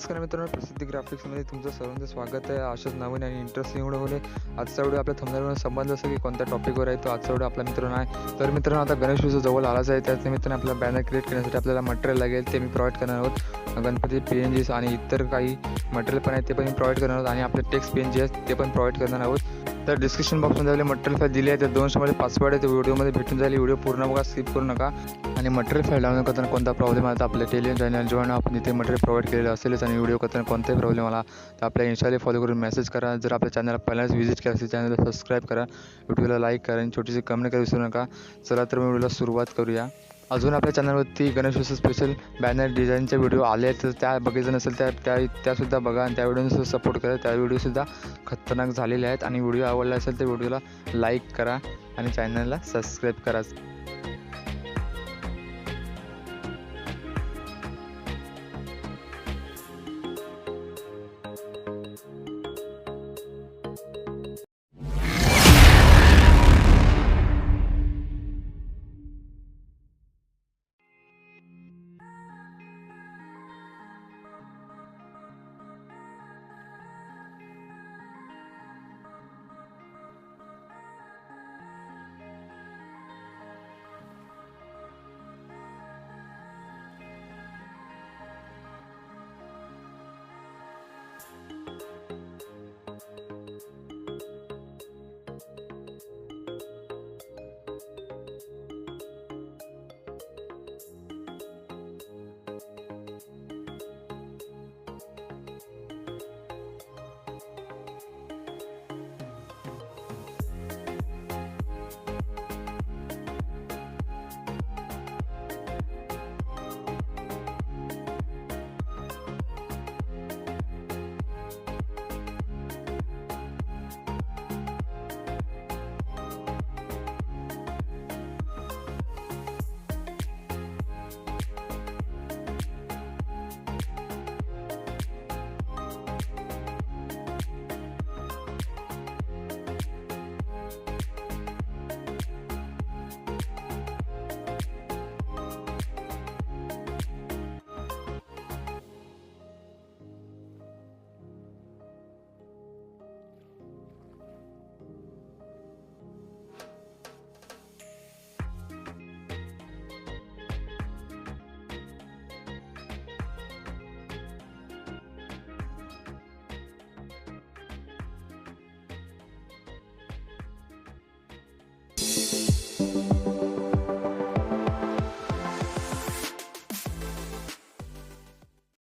नमस्कार मित्रांनो, प्रसिद्धी ग्राफिक्समध्ये तुमचं सर्वांचं स्वागत आहे. अशाच नवीन आणि इंटरेस्टिंग व्हिडिओमध्ये आजचा व्हिडिओ आपल्या थंबनेलवर संबंध असं की कोणत्या टॉपिकवर आहे तो आजचा व्हिडिओ आपल्या मित्रांनो आहे. तर मित्रांनो, आता गणेश उत्सव जवळ आलाच आहे. त्याच निमित्ताने आपल्याला बॅनर क्रिएट करण्यासाठी आपल्याला मटेरियल लागेल, ते मी प्रोव्हाइड करणार आहोत. गणपती PNGs आणि इतर काही मटेरियल पण आहे ते पण मी प्रोव्हाइड करणार आहोत आणि आपले टेक्स्ट PNG आहेत ते पण प्रोव्हाइड करणार आहोत. तर डिस्क्रिप्शन बॉक्समध्ये आपले मटेरियल फाईल दिली आहे, त्या 200 पासवर्ड आहे, ते व्हिडिओमध्ये भेटून जाईल. व्हिडिओ पूर्ण बघा, स्किप करू नका. आणि मटेरियल फाईल डाउनलोड करताना कोणता प्रॉब्लेम आला तर आपल्या टेलिग्राम चॅनल जॉईन, आपण इथे मटेरियल प्रोव्हाइड केलेलं असेलच. आणि व्हिडिओ करताना कोणताही प्रॉब्लेम आला तर आपल्या इन्स्टाला फॉलो करून मेसेज करा. जर आपल्या चॅनलला पहिल्यांदाच व्हिजिट केलं असेल चॅनलला सबस्क्राईब करा, व्हिडिओला लाईक करा आणि छोटीशी कमेंट करायला विसरू नका. चला तर व्हिडिओला सुरुवात करूया. अजून आपल्या चॅनलवरती गणेश उत्सव स्पेशल बॅनर डिझाईनचे व्हिडिओ आले आहेत, तर त्या बघायचं नसेल त्यासुद्धा बघा आणि त्या व्हिडिओनुसार सपोर्ट करा. त्या व्हिडिओसुद्धा खतरनाक झालेले आहेत. आणि व्हिडिओ आवडला असेल तर व्हिडिओला लाईक करा आणि चॅनलला सबस्क्राईब करा.